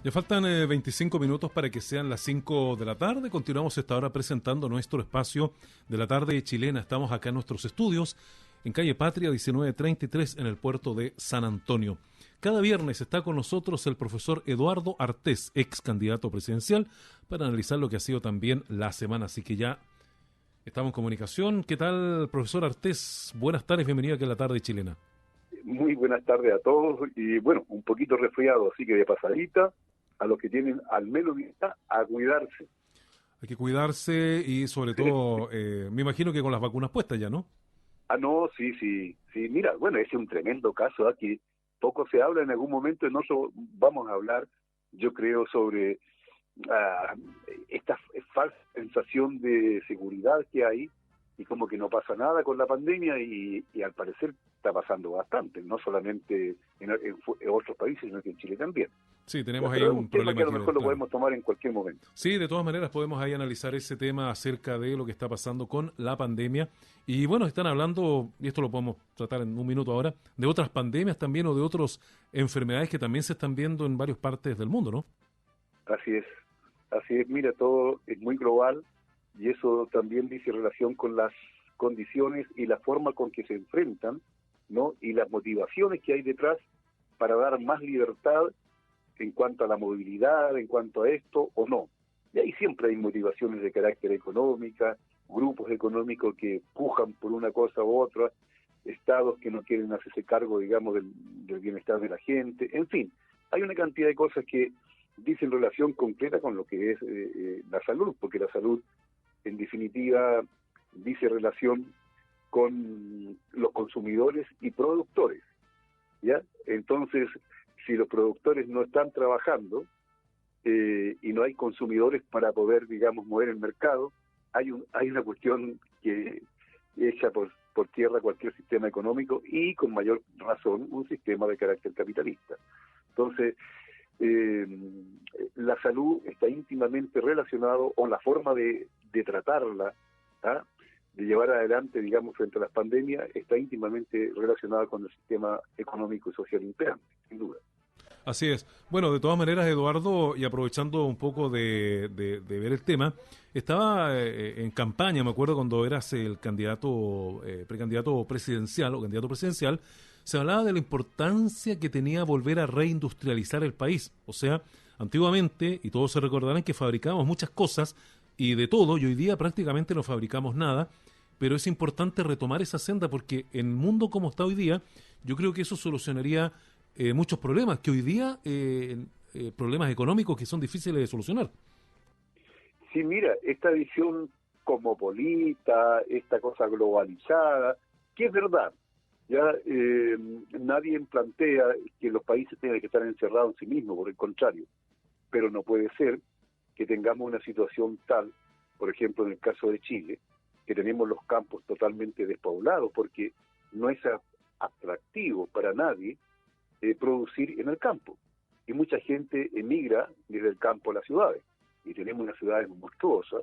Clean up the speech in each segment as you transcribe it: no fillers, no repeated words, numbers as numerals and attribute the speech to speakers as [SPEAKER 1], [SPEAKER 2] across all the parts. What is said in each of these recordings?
[SPEAKER 1] Le faltan 25 minutos para que sean las 5 de la tarde. Continuamos esta hora presentando nuestro espacio de la tarde chilena. Estamos acá en nuestros estudios, en calle Patria 1933, en el puerto de San Antonio. Cada viernes está con nosotros el profesor Eduardo Artés, ex candidato presidencial, para analizar lo que ha sido también la semana. Así que ya estamos en comunicación. ¿Qué tal, profesor Artés? Buenas tardes, bienvenido aquí a la tarde chilena.
[SPEAKER 2] Muy buenas tardes a todos y bueno, un poquito resfriado, así que de pasadita, a los que tienen al menos a cuidarse.
[SPEAKER 1] Hay que cuidarse y sobre todo, me imagino que con las vacunas puestas ya, ¿no?
[SPEAKER 2] No, sí, mira, bueno, ese es un tremendo caso, aquí poco se habla, en algún momento nosotros vamos a hablar, yo creo, sobre esta falsa sensación de seguridad que hay y como que no pasa nada con la pandemia y al parecer está pasando bastante, no solamente en otros países, sino que en Chile también.
[SPEAKER 1] Sí, tenemos ahí
[SPEAKER 2] pero es
[SPEAKER 1] un
[SPEAKER 2] un tema
[SPEAKER 1] problema
[SPEAKER 2] que a lo
[SPEAKER 1] que ver,
[SPEAKER 2] mejor lo
[SPEAKER 1] claro.
[SPEAKER 2] podemos tomar en cualquier momento.
[SPEAKER 1] Sí, de todas maneras podemos ahí analizar ese tema acerca de lo que está pasando con la pandemia. Y bueno, están hablando, y esto lo podemos tratar en un minuto ahora, de otras pandemias también o de otras enfermedades que también se están viendo en varias partes del mundo, ¿no?
[SPEAKER 2] Así es, mira, todo es muy global y eso también dice relación con las condiciones y la forma con que se enfrentan, ¿no? Y las motivaciones que hay detrás para dar más libertad en cuanto a la movilidad, en cuanto a esto o no. Y ahí siempre hay motivaciones de carácter económica, grupos económicos que pujan por una cosa u otra, estados que no quieren hacerse cargo, digamos, del bienestar de la gente, en fin, hay una cantidad de cosas que dicen relación concreta con lo que es la salud, porque la salud, en definitiva, dice relación con los consumidores y productores, ¿ya? Entonces, si los productores no están trabajando y no hay consumidores para poder, digamos, mover el mercado, hay una cuestión que echa por tierra cualquier sistema económico y, con mayor razón, un sistema de carácter capitalista. Entonces, la salud está íntimamente relacionado, o la forma de tratarla, ¿ah? De llevar adelante, digamos, frente a las pandemias, está íntimamente relacionada con el sistema económico y social imperante, sin duda.
[SPEAKER 1] Así es. Bueno, de todas maneras, Eduardo, y aprovechando un poco de ver el tema, estaba en campaña, me acuerdo cuando eras el candidato, precandidato presidencial o candidato presidencial, se hablaba de la importancia que tenía volver a reindustrializar el país. O sea, antiguamente, y todos se recordarán que fabricábamos muchas cosas y de todo, y hoy día prácticamente no fabricamos nada, pero es importante retomar esa senda porque en el mundo como está hoy día, yo creo que eso solucionaría muchos problemas que hoy día, problemas económicos que son difíciles de solucionar.
[SPEAKER 2] Sí, mira, esta visión cosmopolita, esta cosa globalizada, que es verdad, ya nadie plantea que los países tengan que estar encerrados en sí mismos, por el contrario, pero no puede ser que tengamos una situación tal, por ejemplo, en el caso de Chile, que tenemos los campos totalmente despoblados, porque no es atractivo para nadie producir en el campo. Y mucha gente emigra desde el campo a las ciudades. Y tenemos unas ciudades monstruosas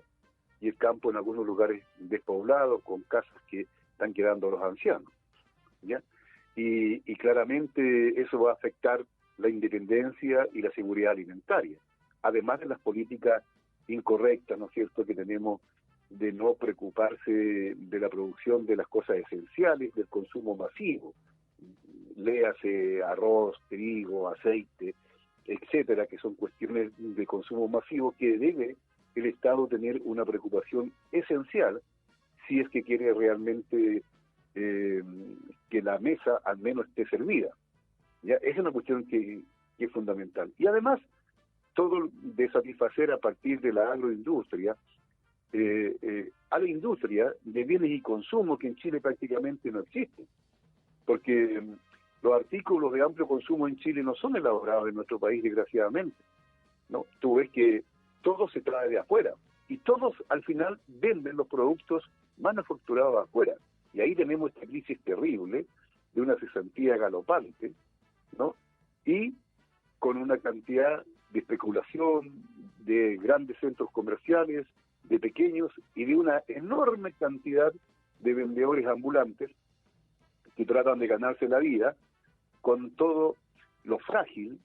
[SPEAKER 2] y el campo en algunos lugares despoblado, con casas que están quedando a los ancianos, ¿ya? Y claramente eso va a afectar la independencia y la seguridad alimentaria. Además de las políticas incorrectas, ¿no es cierto?, que tenemos de no preocuparse de la producción de las cosas esenciales, del consumo masivo, léase arroz, trigo, aceite, etcétera, que son cuestiones de consumo masivo que debe el Estado tener una preocupación esencial si es que quiere realmente que la mesa al menos esté servida. ¿Ya? Es una cuestión que es fundamental. Y además, todo de satisfacer a partir de la agroindustria, a la industria de bienes y consumo que en Chile prácticamente no existe, porque los artículos de amplio consumo en Chile no son elaborados en nuestro país, desgraciadamente, ¿no? Tú ves que todo se trae de afuera y todos al final venden los productos manufacturados afuera. Y ahí tenemos esta crisis terrible de una cesantía galopante, ¿no? Y con una cantidad de especulación, de grandes centros comerciales, de pequeños y de una enorme cantidad de vendedores ambulantes que tratan de ganarse la vida con todo lo frágil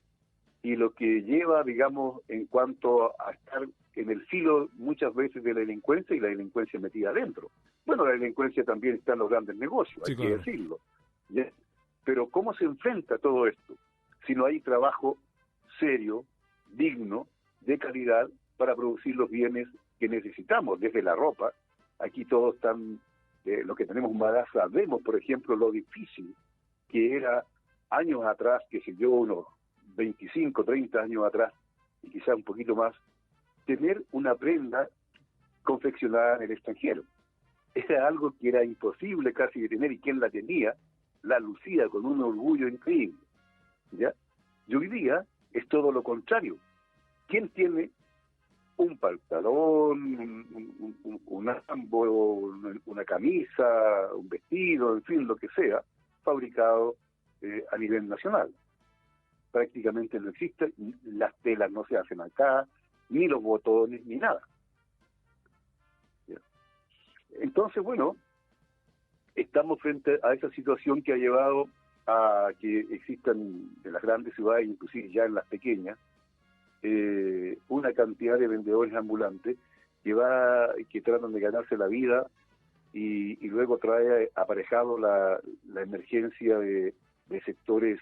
[SPEAKER 2] y lo que lleva, digamos, en cuanto a estar en el filo muchas veces de la delincuencia y la delincuencia metida adentro. Bueno, la delincuencia también está en los grandes negocios,
[SPEAKER 1] Sí,
[SPEAKER 2] hay
[SPEAKER 1] claro.
[SPEAKER 2] que decirlo. ¿Ya? Pero ¿cómo se enfrenta todo esto si no hay trabajo serio, digno, de calidad para producir los bienes que necesitamos, desde la ropa? Aquí todos están, los que tenemos más sabemos, por ejemplo, lo difícil que era años atrás, que sé yo, unos 25, 30 años atrás, y quizás un poquito más, tener una prenda confeccionada en el extranjero. Era algo que era imposible casi de tener, y quien la tenía, la lucía con un orgullo increíble. ¿Ya? Y hoy día es todo lo contrario. ¿Quién tiene un pantalón, un ambo, una camisa, un vestido, en fin, lo que sea, fabricado a nivel nacional? Prácticamente no existe, las telas no se hacen acá, ni los botones, ni nada. ¿Ya? Entonces, bueno, estamos frente a esa situación que ha llevado a que existan en las grandes ciudades, inclusive ya en las pequeñas, una cantidad de vendedores ambulantes que tratan de ganarse la vida y luego trae aparejado la emergencia de sectores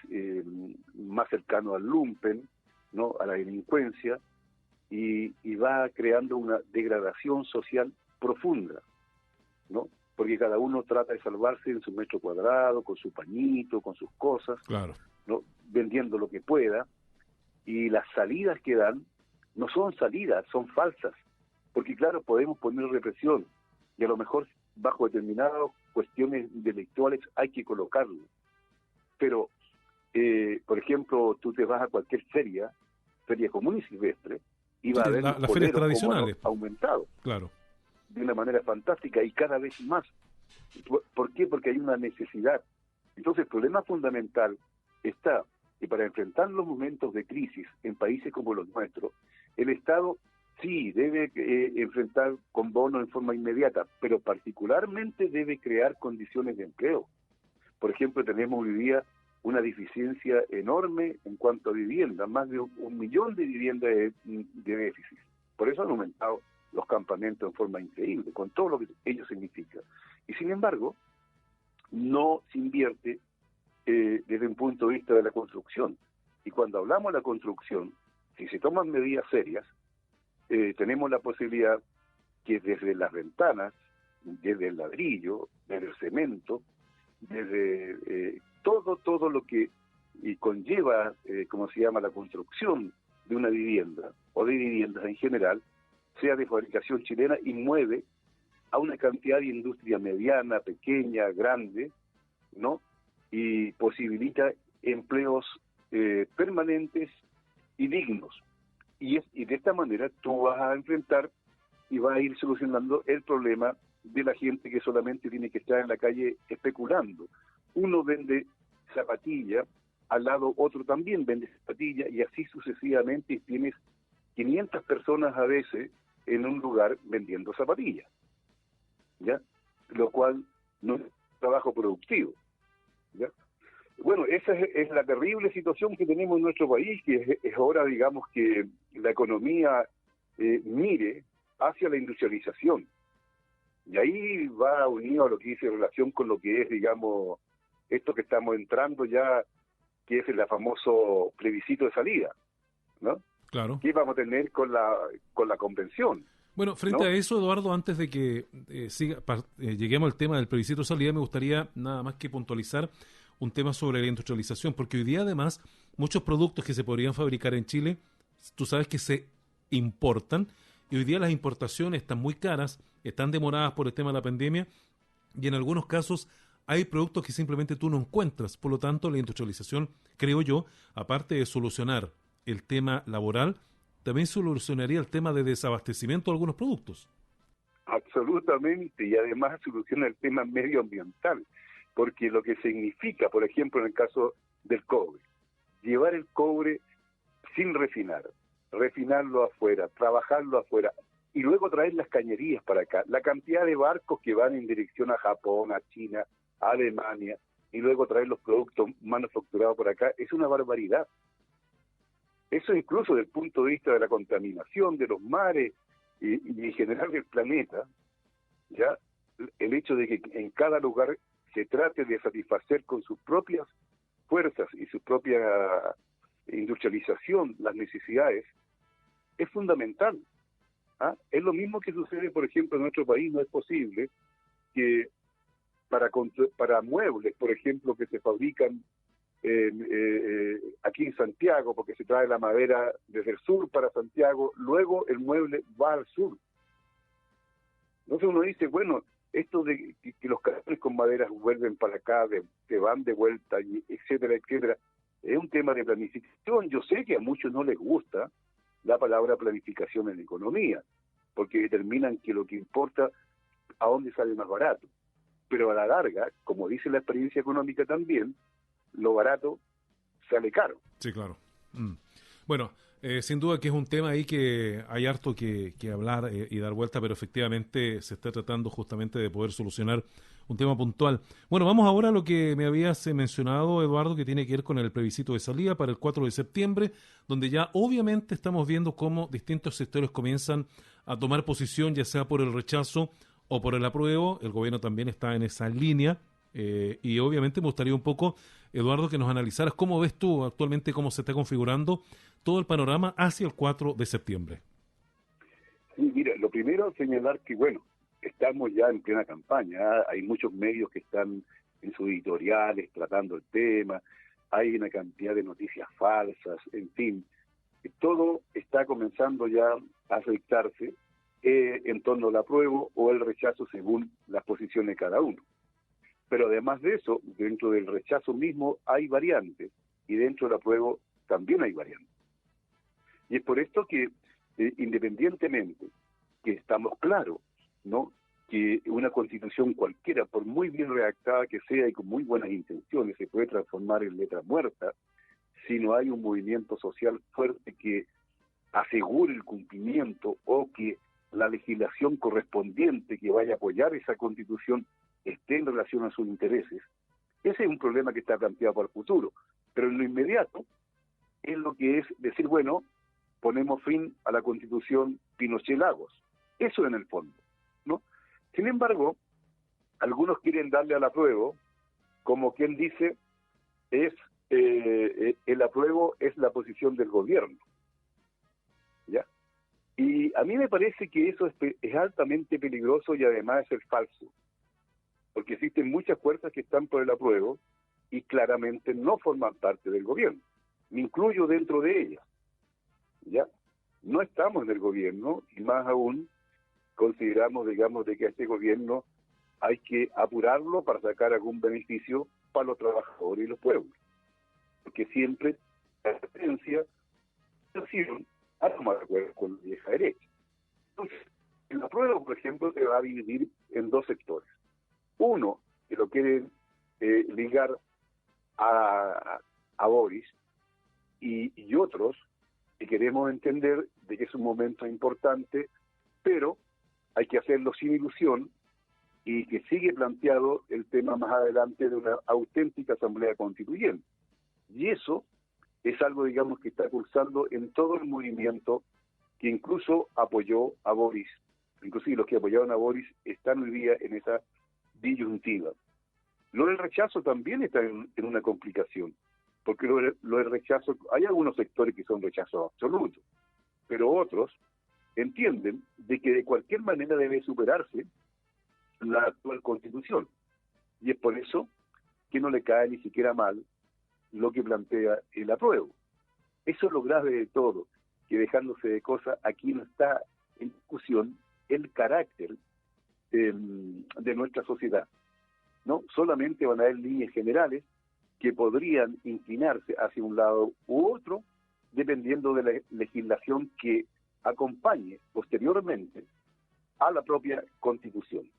[SPEAKER 2] más cercanos al lumpen, ¿no?, a la delincuencia, y va creando una degradación social profunda, ¿no? Porque cada uno trata de salvarse en su metro cuadrado, con su pañito, con sus cosas,
[SPEAKER 1] Claro.
[SPEAKER 2] ¿no?, vendiendo lo que pueda, y las salidas que dan no son salidas, son falsas, porque claro, podemos poner represión, y a lo mejor bajo determinadas cuestiones intelectuales hay que colocarlo, pero, por ejemplo, tú te vas a cualquier feria común y silvestre, y
[SPEAKER 1] Sí,
[SPEAKER 2] va a ver los
[SPEAKER 1] las ferias
[SPEAKER 2] poleros como han
[SPEAKER 1] tradicionales.
[SPEAKER 2] aumentado
[SPEAKER 1] Claro.
[SPEAKER 2] de una manera fantástica y cada vez más. ¿Por qué? Porque hay una necesidad. Entonces el problema fundamental está que para enfrentar los momentos de crisis en países como los nuestros, el Estado sí debe enfrentar con bonos en forma inmediata, pero particularmente debe crear condiciones de empleo. Por ejemplo, tenemos hoy día una deficiencia enorme en cuanto a vivienda, más de 1 millón de viviendas de déficit. Por eso han aumentado los campamentos en forma increíble, con todo lo que ello significa. Y sin embargo, no se invierte desde un punto de vista de la construcción. Y cuando hablamos de la construcción, si se toman medidas serias, tenemos la posibilidad que desde las ventanas, desde el ladrillo, desde el cemento, desde todo lo que conlleva, como se llama, la construcción de una vivienda, o de viviendas en general, sea de fabricación chilena y mueve a una cantidad de industria mediana, pequeña, grande, ¿no? Y posibilita empleos permanentes y dignos. Y de esta manera tú vas a enfrentar y vas a ir solucionando el problema de la gente que solamente tiene que estar en la calle especulando. Uno vende zapatillas, al lado otro también vende zapatillas, y así sucesivamente, y tienes 500 personas a veces en un lugar vendiendo zapatillas, ¿ya? Lo cual no es trabajo productivo, ¿ya? Bueno, esa es la terrible situación que tenemos en nuestro país, que es hora, digamos, que la economía mire hacia la industrialización. Y ahí va unido a lo que dice relación con lo que es, digamos, esto que estamos entrando ya, que es el famoso plebiscito de salida, ¿no?
[SPEAKER 1] Claro.
[SPEAKER 2] ¿Qué vamos a tener con la convención?
[SPEAKER 1] Bueno, frente
[SPEAKER 2] ¿No?
[SPEAKER 1] a eso, Eduardo, antes de que lleguemos al tema del plebiscito de salida, me gustaría nada más que puntualizar un tema sobre la industrialización, porque hoy día además muchos productos que se podrían fabricar en Chile, tú sabes que se importan, y hoy día las importaciones están muy caras, están demoradas por el tema de la pandemia, y en algunos casos hay productos que simplemente tú no encuentras. Por lo tanto, la industrialización, creo yo, aparte de solucionar el tema laboral, también solucionaría el tema de desabastecimiento de algunos productos.
[SPEAKER 2] Absolutamente, y además soluciona el tema medioambiental, porque lo que significa, por ejemplo, en el caso del cobre, llevar el cobre sin refinarlo afuera, trabajarlo afuera, y luego traer las cañerías para acá. La cantidad de barcos que van en dirección a Japón, a China, a Alemania, y luego traer los productos manufacturados por acá, es una barbaridad. Eso incluso desde el punto de vista de la contaminación de los mares y en general del planeta, ya el hecho de que en cada lugar se trate de satisfacer con sus propias fuerzas y su propia industrialización las necesidades es fundamental. ¿Ah? Es lo mismo que sucede, por ejemplo, en nuestro país. No es posible que para muebles, por ejemplo, que se fabrican aquí en Santiago, porque se trae la madera desde el sur para Santiago, luego el mueble va al sur. Entonces uno dice, bueno, esto de que los camiones con maderas vuelven para acá, que van de vuelta, y etcétera, etcétera, es un tema de planificación. Yo sé que a muchos no les gusta la palabra planificación en economía, porque determinan que lo que importa a dónde sale más barato. Pero a la larga, como dice la experiencia económica también, lo barato sale caro.
[SPEAKER 1] Sí, claro. Bueno, sin duda que es un tema ahí que hay harto que hablar y dar vuelta, pero efectivamente se está tratando justamente de poder solucionar un tema puntual. Bueno, vamos ahora a lo que me habías mencionado, Eduardo, que tiene que ver con el plebiscito de salida para el 4 de septiembre, donde ya obviamente estamos viendo cómo distintos sectores comienzan a tomar posición, ya sea por el rechazo o por el apruebo. El gobierno también está en esa línea. Y obviamente me gustaría un poco, Eduardo, que nos analizaras cómo ves tú actualmente cómo se está configurando todo el panorama hacia el 4 de septiembre.
[SPEAKER 2] Sí, mira, lo primero señalar que, bueno, estamos ya en plena campaña. Hay muchos medios que están en sus editoriales tratando el tema, hay una cantidad de noticias falsas, en fin, todo está comenzando ya a afectarse en torno al apruebo o el rechazo según las posiciones de cada uno. Pero además de eso, dentro del rechazo mismo hay variantes y dentro del apruebo también hay variantes. Y es por esto que, independientemente que estamos claros, ¿no?, que una constitución cualquiera, por muy bien redactada que sea y con muy buenas intenciones, se puede transformar en letra muerta si no hay un movimiento social fuerte que asegure el cumplimiento o que la legislación correspondiente que vaya a apoyar esa constitución esté en relación a sus intereses. Ese es un problema que está planteado para el futuro. Pero en lo inmediato es lo que es decir, bueno, ponemos fin a la constitución Pinochet-Lagos. Eso en el fondo, ¿no? Sin embargo, algunos quieren darle al apruebo, como quien dice, es el apruebo es la posición del gobierno, ¿ya? Y a mí me parece que eso es altamente peligroso y además es falso, porque existen muchas fuerzas que están por el apruebo y claramente no forman parte del gobierno. Me incluyo dentro de ellas, ¿ya? No estamos en el gobierno y más aún consideramos, digamos, de que a este gobierno hay que apurarlo para sacar algún beneficio para los trabajadores y los pueblos, porque siempre la tendencia a tomar acuerdos con la vieja derecha. Entonces, el apruebo, por ejemplo, se va a dividir en dos sectores. Uno, que lo quieren ligar a Boris, y otros que queremos entender de que es un momento importante, pero hay que hacerlo sin ilusión y que sigue planteado el tema más adelante de una auténtica asamblea constituyente. Y eso es algo, digamos, que está pulsando en todo el movimiento que incluso apoyó a Boris. Inclusive los que apoyaron a Boris están hoy día en esa disyuntiva. Lo del rechazo también está en una complicación, porque lo del rechazo, hay algunos sectores que son rechazos absolutos, pero otros entienden de que de cualquier manera debe superarse la actual constitución. Y es por eso que no le cae ni siquiera mal lo que plantea el apruebo. Eso es lo grave de todo, que dejándose de cosas, aquí no está en discusión el carácter de nuestra sociedad, ¿no? Solamente van a haber líneas generales que podrían inclinarse hacia un lado u otro, dependiendo de la legislación que acompañe posteriormente a la propia Constitución.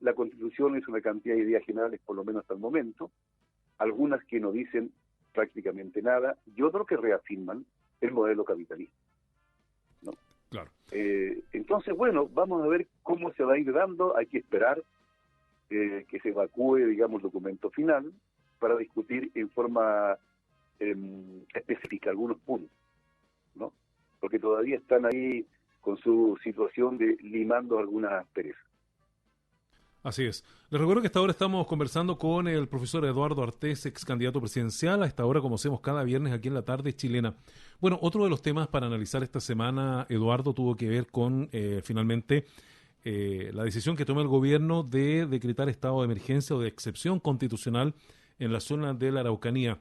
[SPEAKER 2] La Constitución es una cantidad de ideas generales, por lo menos hasta el momento, algunas que no dicen prácticamente nada y otros que reafirman el modelo capitalista, ¿no?
[SPEAKER 1] Claro.
[SPEAKER 2] Entonces, bueno, vamos a ver cómo se va a ir dando. Hay que esperar que se evacúe, digamos, el documento final para discutir en forma específica algunos puntos. ¿no? Porque todavía están ahí con su situación de limando algunas asperezas.
[SPEAKER 1] Así es. Les recuerdo que hasta ahora estamos conversando con el profesor Eduardo Artés, ex candidato presidencial, a esta hora, como hacemos cada viernes aquí en la tarde chilena. Bueno, otro de los temas para analizar esta semana, Eduardo, tuvo que ver con, finalmente, la decisión que toma el gobierno de decretar estado de emergencia o de excepción constitucional en la zona de la Araucanía.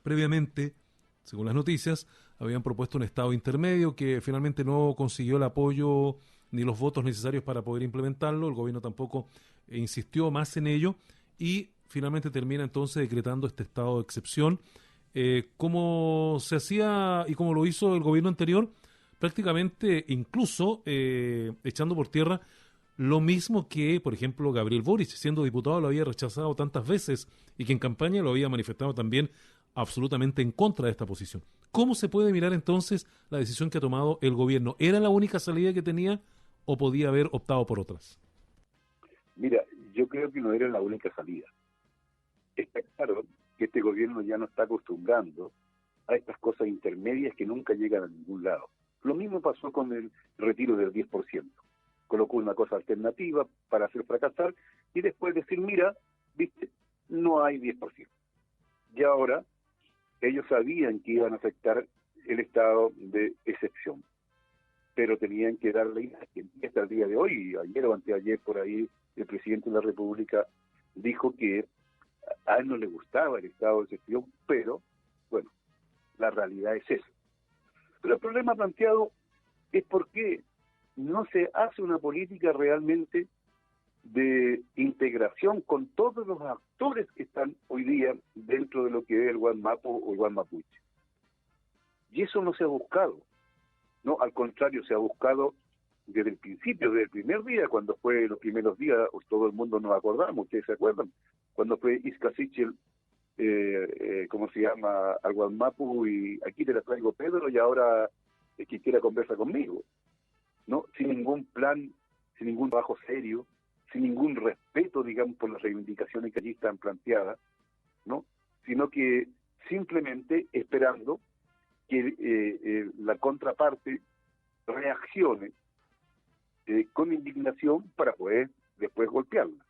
[SPEAKER 1] Previamente, según las noticias, habían propuesto un estado intermedio que finalmente no consiguió el apoyo ni los votos necesarios para poder implementarlo. El gobierno tampoco insistió más en ello y finalmente termina entonces decretando este estado de excepción. Como se hacía y como lo hizo el gobierno anterior, prácticamente incluso echando por tierra lo mismo que, por ejemplo, Gabriel Boric, siendo diputado, lo había rechazado tantas veces y que en campaña lo había manifestado también absolutamente en contra de esta posición. ¿Cómo se puede mirar entonces la decisión que ha tomado el gobierno? ¿Era la única salida que tenía o podía haber optado por otras?
[SPEAKER 2] Mira, yo creo que no era la única salida. Está claro que este gobierno ya no está acostumbrando a estas cosas intermedias que nunca llegan a ningún lado. Lo mismo pasó con el retiro del 10%. Colocó una cosa alternativa para hacer fracasar y después decir, mira, viste, no hay 10%. Y ahora ellos sabían que iban a afectar el estado de excepción, pero tenían que darle imagen. Y hasta el día de hoy, ayer o anteayer por ahí, el presidente de la República dijo que a él no le gustaba el estado de excepción, pero, bueno, la realidad es esa. Pero el problema planteado es por qué no se hace una política realmente de integración con todos los actores que están hoy día dentro de lo que es el Guanmapo o el Guanmapuche. Y eso no se ha buscado, ¿no? Al contrario, se ha buscado desde el principio, desde el primer día, cuando fue los primeros días, todo el mundo nos acordamos, ustedes se acuerdan, cuando fue Isca Sichel, ¿cómo se llama?, al Guanmapu, y aquí te la traigo Pedro, y ahora quien quiera conversa conmigo, ¿no? Sin ningún plan, sin ningún trabajo serio, sin ningún respeto, digamos, por las reivindicaciones que allí están planteadas, ¿no? Sino que simplemente esperando que la contraparte reaccione con indignación para poder después golpearla.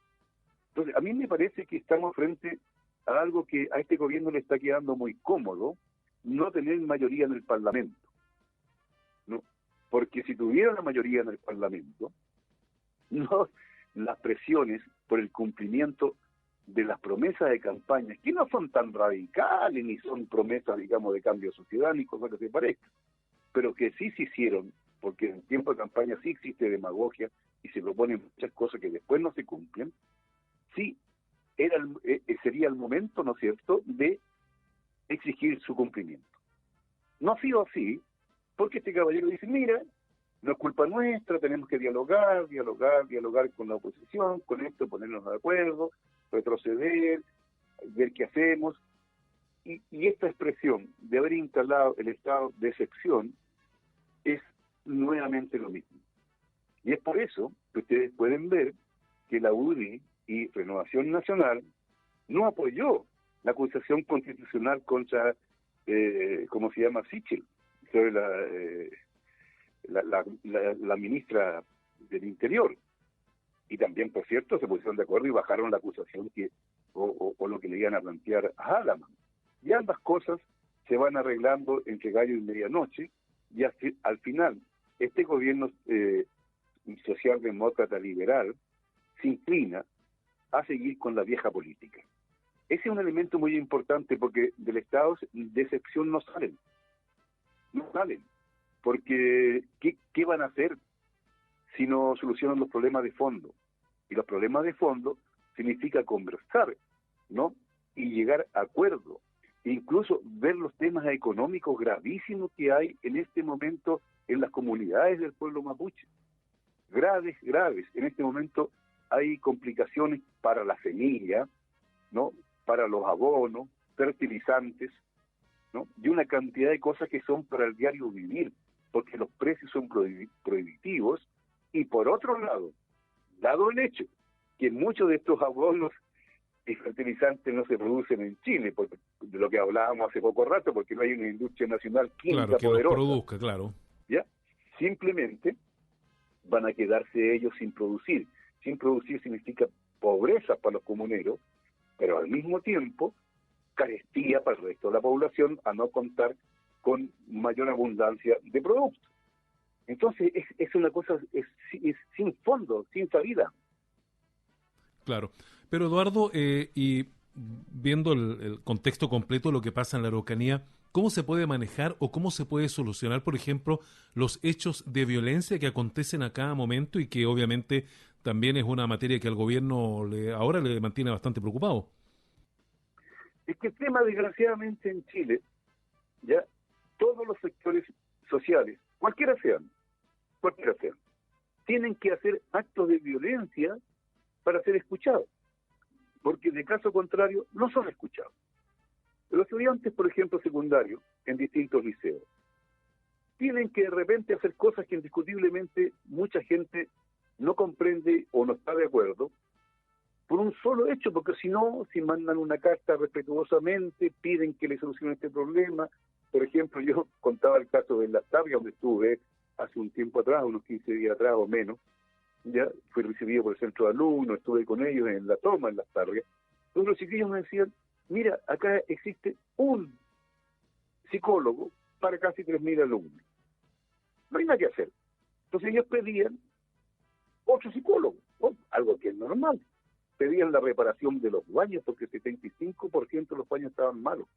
[SPEAKER 2] Entonces, a mí me parece que estamos frente a algo que a este gobierno le está quedando muy cómodo, no tener mayoría en el Parlamento, ¿no? Porque si tuviera una mayoría en el Parlamento, no las presiones por el cumplimiento de las promesas de campaña, que no son tan radicales, ni son promesas, digamos, de cambio de sociedad, ni cosas que se parezcan, pero que sí se hicieron, porque en tiempo de campaña sí existe demagogia y se proponen muchas cosas que después no se cumplen, sí sería el momento, ¿no es cierto?, de exigir su cumplimiento. No ha sido así, porque este caballero dice, mira, no es culpa nuestra, tenemos que dialogar con la oposición, con esto, ponernos de acuerdo, retroceder, ver qué hacemos. Y esta expresión de haber instalado el estado de excepción es nuevamente lo mismo. Y es por eso que ustedes pueden ver que la UDI y Renovación Nacional no apoyó la acusación constitucional contra, ¿cómo se llama?, Sichel, sobre la ministra del Interior. Y también, por cierto, se pusieron de acuerdo y bajaron la acusación o lo que le iban a plantear a Halaman. Y ambas cosas se van arreglando entre gallo y medianoche, y al final este gobierno socialdemócrata liberal se inclina a seguir con la vieja política. Ese es un elemento muy importante porque del estado de excepción no salen, porque ¿qué van a hacer si no solucionan los problemas de fondo? Y los problemas de fondo significa conversar, ¿no? Y llegar a acuerdo, e incluso ver los temas económicos gravísimos que hay en este momento en las comunidades del pueblo mapuche. Graves. En este momento hay complicaciones para la semilla, ¿no?, para los abonos, fertilizantes, ¿no?, y una cantidad de cosas que son para el diario vivir, porque los precios son prohibitivos. Y por otro lado, dado el hecho que muchos de estos abonos y fertilizantes no se producen en Chile, porque, de lo que hablábamos hace poco rato, porque no hay una industria nacional química
[SPEAKER 1] Claro, que los
[SPEAKER 2] poderosa.
[SPEAKER 1] produzca, claro.
[SPEAKER 2] ¿Ya? Simplemente van a quedarse ellos sin producir. Sin producir significa pobreza para los comuneros, pero al mismo tiempo carestía para el resto de la población a no contar con mayor abundancia de productos. Entonces es una cosa, es sin fondo, sin salida.
[SPEAKER 1] Claro. Pero Eduardo, y viendo el contexto completo de lo que pasa en la Araucanía, ¿cómo se puede manejar o cómo se puede solucionar, por ejemplo, los hechos de violencia que acontecen a cada momento y que obviamente también es una materia que al gobierno ahora le mantiene bastante preocupado?
[SPEAKER 2] Es que el tema, desgraciadamente, en Chile, ya todos los sectores sociales, cualquiera sean, tienen que hacer actos de violencia para ser escuchados, porque de caso contrario no son escuchados. Los estudiantes, por ejemplo, secundarios, en distintos liceos, tienen que de repente hacer cosas que indiscutiblemente mucha gente no comprende o no está de acuerdo, por un solo hecho, porque si no, si mandan una carta respetuosamente, piden que le solucionen este problema. Por ejemplo, yo contaba el caso de Las Tapias, donde estuve hace un tiempo atrás, unos 15 días atrás o menos. Ya fui recibido por el centro de alumnos, estuve con ellos en la toma en Las Tapias. Entonces los chiquillos me decían, mira, acá existe un psicólogo para casi 3.000 alumnos. No hay nada que hacer. Entonces ellos pedían otro psicólogo, algo que es normal. Pedían la reparación de los baños porque el 75% de los baños estaban malos.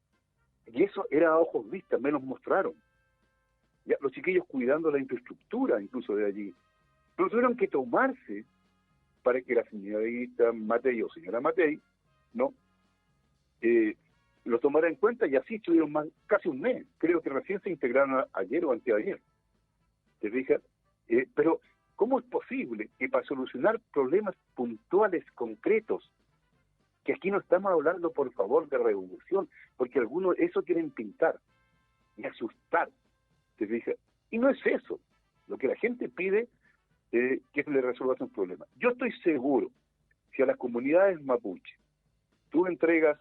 [SPEAKER 2] Y eso era a ojos vistas, me los mostraron. Ya, los chiquillos cuidando la infraestructura incluso de allí. Pero tuvieron que tomarse para que la señorita Matei o señora Matei, ¿no? Lo tomara en cuenta y así estuvieron casi un mes. Creo que recién se integraron ayer o anteayer. ¿Te fijas? Pero ¿cómo es posible que para solucionar problemas puntuales, concretos, que aquí no estamos hablando, por favor, de revolución, porque algunos eso quieren pintar y asustar, ¿te fijas? Y no es eso. Lo que la gente pide que se le resuelva un problema. Yo estoy seguro, si a las comunidades mapuche tú entregas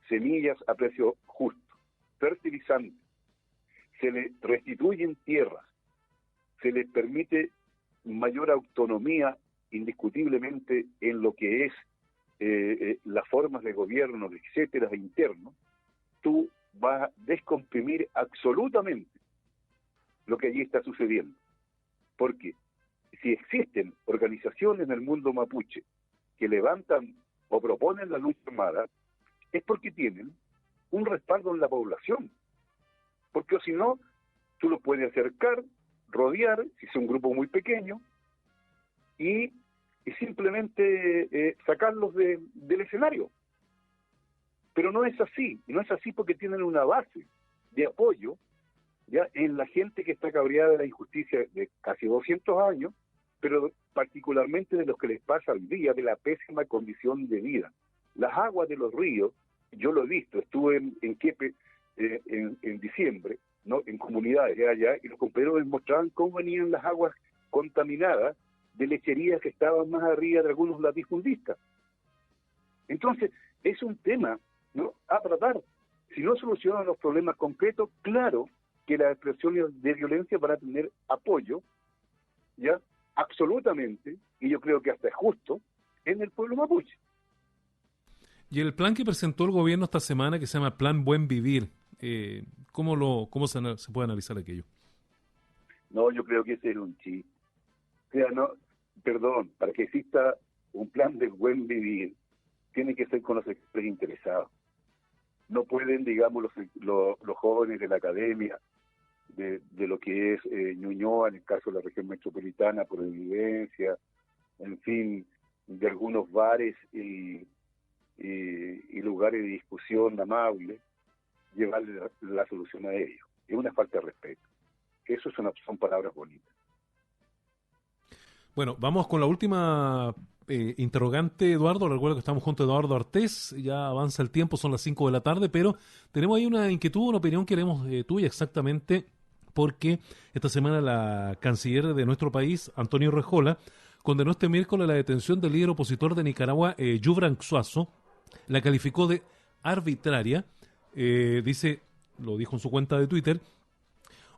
[SPEAKER 2] semillas a precio justo, fertilizantes, se les restituyen tierras, se les permite mayor autonomía indiscutiblemente en lo que es las formas de gobierno, etcétera, interno, tú vas a descomprimir absolutamente lo que allí está sucediendo. Porque si existen organizaciones en el mundo mapuche que levantan o proponen la lucha armada, es porque tienen un respaldo en la población. Porque si no, tú lo puedes acercar, rodear, si es un grupo muy pequeño, y simplemente sacarlos del escenario. Pero no es así, y no es así porque tienen una base de apoyo ya en la gente que está cabreada de la injusticia de casi 200 años, pero particularmente de lo que les pasa hoy día, de la pésima condición de vida. Las aguas de los ríos, yo lo he visto, estuve en Quepe en diciembre, ¿no? En comunidades de allá, y los compañeros me mostraban cómo venían las aguas contaminadas de lecherías que estaban más arriba de algunos latifundistas. Entonces, es un tema, ¿no?, a tratar. Si no solucionan los problemas concretos, claro que las expresiones de violencia van a tener apoyo, ya, absolutamente, y yo creo que hasta es justo, en el pueblo mapuche.
[SPEAKER 1] Y el plan que presentó el gobierno esta semana, que se llama Plan Buen Vivir, ¿cómo se puede analizar aquello?
[SPEAKER 2] No, yo creo que ese es un chiste. O sea, no, perdón, para que exista un plan de buen vivir, tiene que ser con los sectores interesados. No pueden, digamos, los jóvenes de la academia, de lo que es Ñuñoa, en el caso de la región metropolitana, Providencia, en fin, de algunos bares y lugares de discusión amables, llevarle la solución a ellos. Es una falta de respeto. Eso son palabras bonitas.
[SPEAKER 1] Bueno, vamos con la última interrogante, Eduardo. Recuerdo que estamos junto a Eduardo Artés, ya avanza el tiempo, son las 5 de la tarde, pero tenemos ahí una inquietud, una opinión que queremos tuya exactamente, porque esta semana la canciller de nuestro país, Antonio Rejola, condenó este miércoles la detención del líder opositor de Nicaragua, Yubran Suazo. La calificó de arbitraria. Dice, lo dijo en su cuenta de Twitter: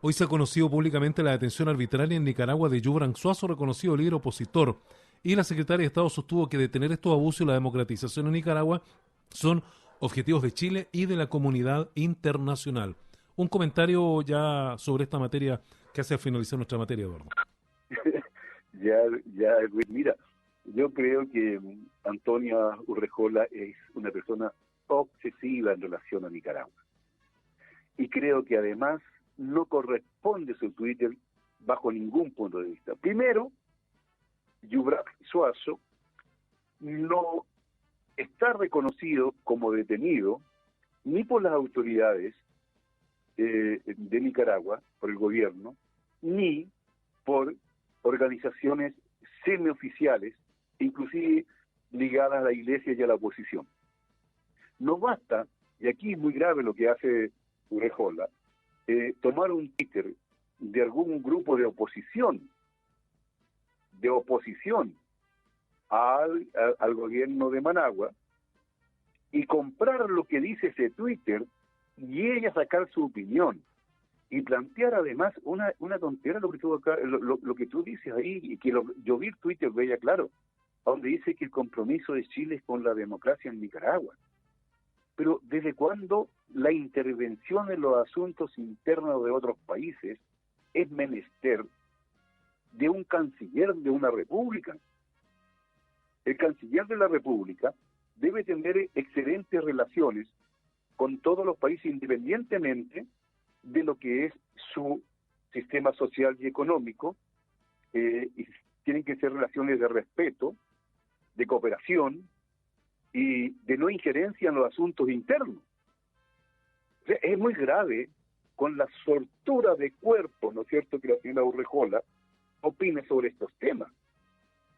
[SPEAKER 1] hoy se ha conocido públicamente la detención arbitraria en Nicaragua de Yubran Suazo, reconocido líder opositor. Y la secretaria de Estado sostuvo que detener estos abusos y la democratización en Nicaragua son objetivos de Chile y de la comunidad internacional. Un comentario ya sobre esta materia que hace al finalizar nuestra materia, Eduardo.
[SPEAKER 2] Ya, Luis, mira, yo creo que Antonia Urrejola es una persona obsesiva en relación a Nicaragua. Y creo que además no corresponde su Twitter bajo ningún punto de vista. Primero, Yubran Suazo no está reconocido como detenido ni por las autoridades de Nicaragua, por el gobierno, ni por organizaciones semioficiales, inclusive ligadas a la iglesia y a la oposición. No basta, y aquí es muy grave lo que hace Urrejola, tomar un Twitter de algún grupo de oposición al gobierno de Managua y comprar lo que dice ese Twitter y ella sacar su opinión y plantear además una tontera lo que tú dices ahí, y que yo vi el Twitter veía claro, donde dice que el compromiso de Chile es con la democracia en Nicaragua. Pero ¿desde cuándo la intervención en los asuntos internos de otros países es menester de un canciller de una república? El canciller de la república debe tener excelentes relaciones con todos los países independientemente de lo que es su sistema social y económico, y tienen que ser relaciones de respeto, de cooperación y de no injerencia en los asuntos internos. O sea, es muy grave con la soltura de cuerpo, ¿no es cierto?, que la señora Urrejola opine sobre estos temas.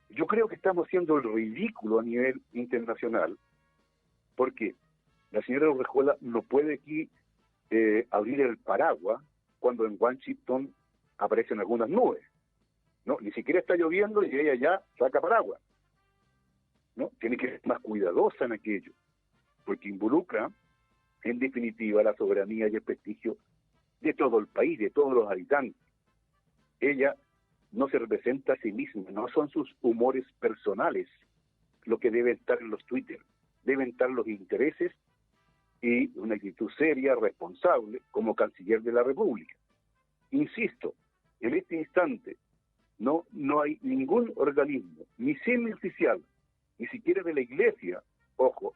[SPEAKER 2] Yo creo que estamos haciendo el ridículo a nivel internacional, porque la señora Urrejola no puede aquí abrir el paraguas cuando en Washington aparecen algunas nubes, ¿no? Ni siquiera está lloviendo y ella ya saca paraguas, ¿no? Tiene que ser más cuidadosa en aquello, porque involucra, en definitiva, la soberanía y el prestigio de todo el país, de todos los habitantes. Ella no se representa a sí misma, no son sus humores personales lo que debe estar en los Twitter, deben estar los intereses y una actitud seria, responsable, como canciller de la República. Insisto, en este instante no hay ningún organismo, ni semioficial, ni siquiera de la iglesia, ojo,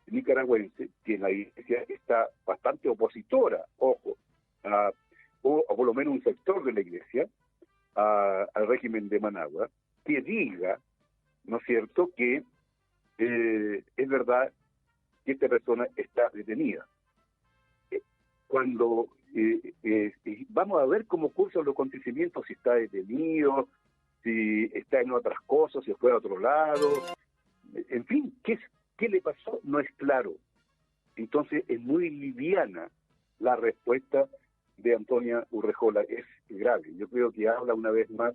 [SPEAKER 2] nicaragüense, que la iglesia está bastante opositora, ojo, o por lo menos un sector de la iglesia, al régimen de Managua, que diga, ¿no es cierto?, que es verdad que esta persona está detenida. Cuando vamos a ver cómo cursan los acontecimientos, si está detenido, si está en otras cosas, si fue a otro lado, en fin, ¿qué le pasó? No es claro. Entonces es muy liviana la respuesta de Antonia Urrejola, es grave. Yo creo que habla una vez más,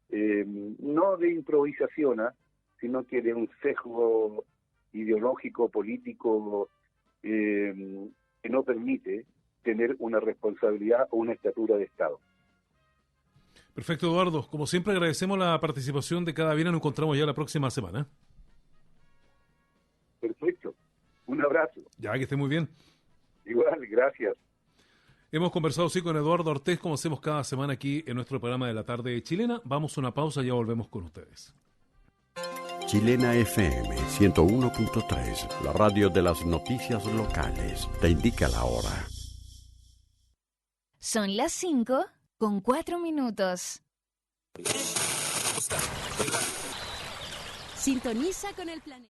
[SPEAKER 2] no de improvisación, sino que de un sesgo ideológico, político, que no permite tener una responsabilidad o una estatura de Estado.
[SPEAKER 1] Perfecto, Eduardo. Como siempre, agradecemos la participación de cada viernes. Nos encontramos ya la próxima semana.
[SPEAKER 2] Perfecto. Un abrazo.
[SPEAKER 1] Ya, que esté muy bien.
[SPEAKER 2] Igual, gracias.
[SPEAKER 1] Hemos conversado sí con Eduardo Ortiz, como hacemos cada semana aquí en nuestro programa de la tarde chilena. Vamos a una pausa y ya volvemos con ustedes.
[SPEAKER 3] Chilena FM 101.3, la radio de las noticias locales, te indica la hora.
[SPEAKER 4] Son las 5:04. Sintoniza con el planeta.